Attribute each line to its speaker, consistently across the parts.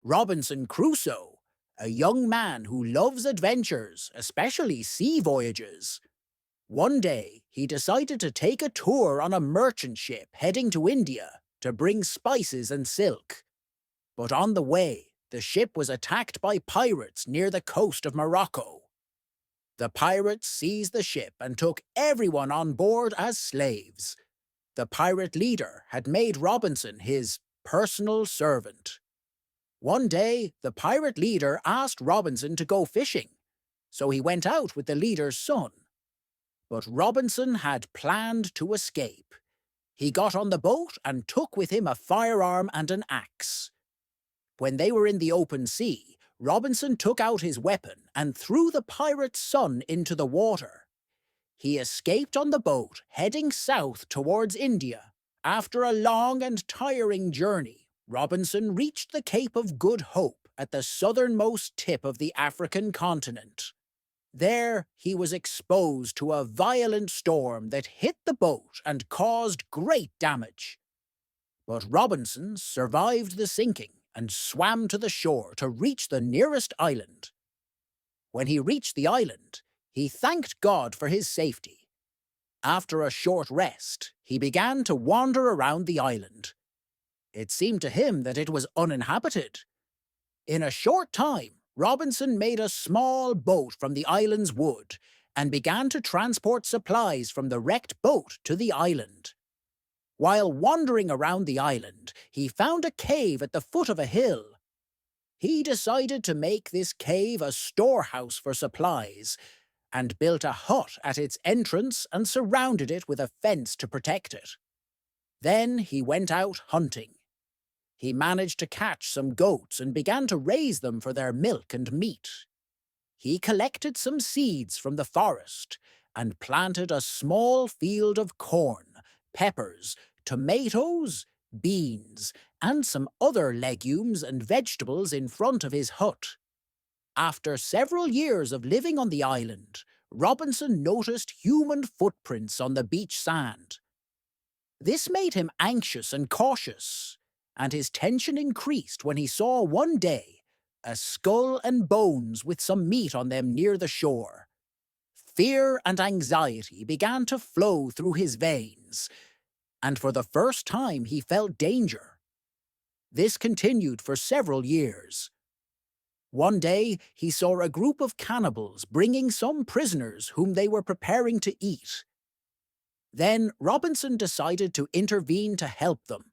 Speaker 1: Robinson Crusoe, a young man who loves adventures, especially sea voyages. One day, he decided to take a tour on a merchant ship heading to India to bring spices and silk. But on the way, the ship was attacked by pirates near the coast of Morocco. The pirates seized the ship and took everyone on board as slaves. The pirate leader had made Robinson his personal servant. One day, the pirate leader asked Robinson to go fishing, so he went out with the leader's son. But Robinson had planned to escape. He got on the boat and took with him a firearm and an axe. When they were in the open sea, Robinson took out his weapon and threw the pirate's son into the water. He escaped on the boat, heading south towards India. After a long and tiring journey, Robinson reached the Cape of Good Hope at the southernmost tip of the African continent. There, he was exposed to a violent storm that hit the boat and caused great damage. But Robinson survived the sinking and swam to the shore to reach the nearest island. When he reached the island, he thanked God for his safety. After a short rest, he began to wander around the island. It seemed to him that it was uninhabited. In a short time, Robinson made a small boat from the island's wood and began to transport supplies from the wrecked boat to the island. While wandering around the island, he found a cave at the foot of a hill. He decided to make this cave a storehouse for supplies and built a hut at its entrance and surrounded it with a fence to protect it. Then he went out hunting. He managed to catch some goats and began to raise them for their milk and meat. He collected some seeds from the forest and planted a small field of corn, peppers, tomatoes, beans, and some other legumes and vegetables in front of his hut. After several years of living on the island, Robinson noticed human footprints on the beach sand. This made him anxious and cautious, and his tension increased when he saw one day a skull and bones with some meat on them near the shore. Fear and anxiety began to flow through his veins, and for the first time he felt danger. This continued for several years. One day he saw a group of cannibals bringing some prisoners whom they were preparing to eat. Then Robinson decided to intervene to help them.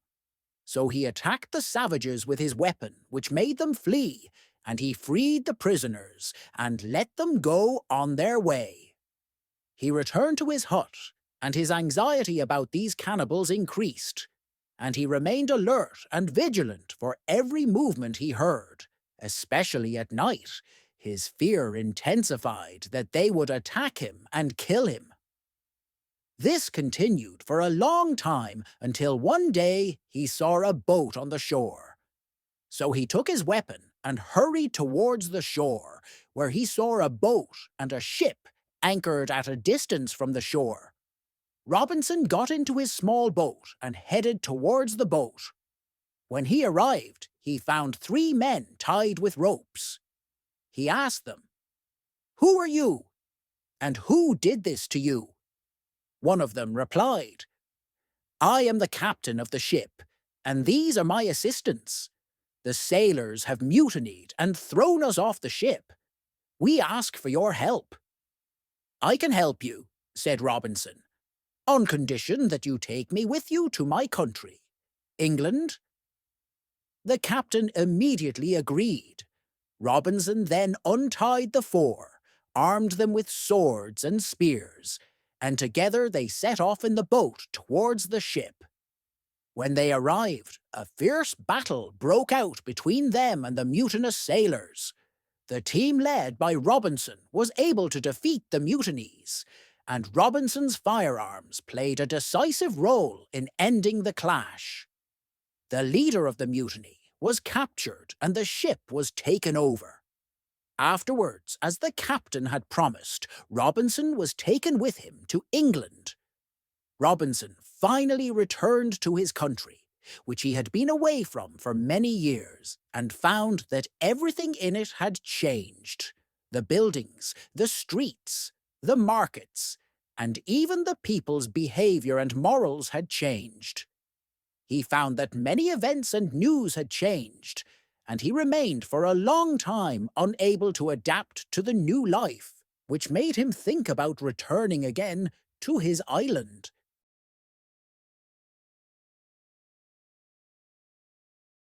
Speaker 1: So he attacked the savages with his weapon, which made them flee, and he freed the prisoners and let them go on their way. He returned to his hut, and his anxiety about these cannibals increased, and he remained alert and vigilant for every movement he heard, especially at night. His fear intensified that they would attack him and kill him. This continued for a long time until one day he saw a boat on the shore. So he took his weapon and hurried towards the shore, where he saw a boat and a ship anchored at a distance from the shore. Robinson got into his small boat and headed towards the boat. When he arrived, he found 3 men tied with ropes. He asked them, "Who are you? And who did this to you?" One of them replied, "I am the captain of the ship, and these are my assistants. The sailors have mutinied and thrown us off the ship. We ask for your help." "I can help you," said Robinson, "on condition that you take me with you to my country, England." The captain immediately agreed. Robinson then untied the 4, armed them with swords and spears, and together they set off in the boat towards the ship. When they arrived, a fierce battle broke out between them and the mutinous sailors. The team led by Robinson was able to defeat the mutinies, and Robinson's firearms played a decisive role in ending the clash. The leader of the mutiny was captured and the ship was taken over. Afterwards, as the captain had promised, Robinson was taken with him to England. Robinson finally returned to his country, which he had been away from for many years, and found that everything in it had changed. The buildings, the streets, the markets, and even the people's behavior and morals had changed. He found that many events and news had changed, and he remained for a long time unable to adapt to the new life, which made him think about returning again to his island.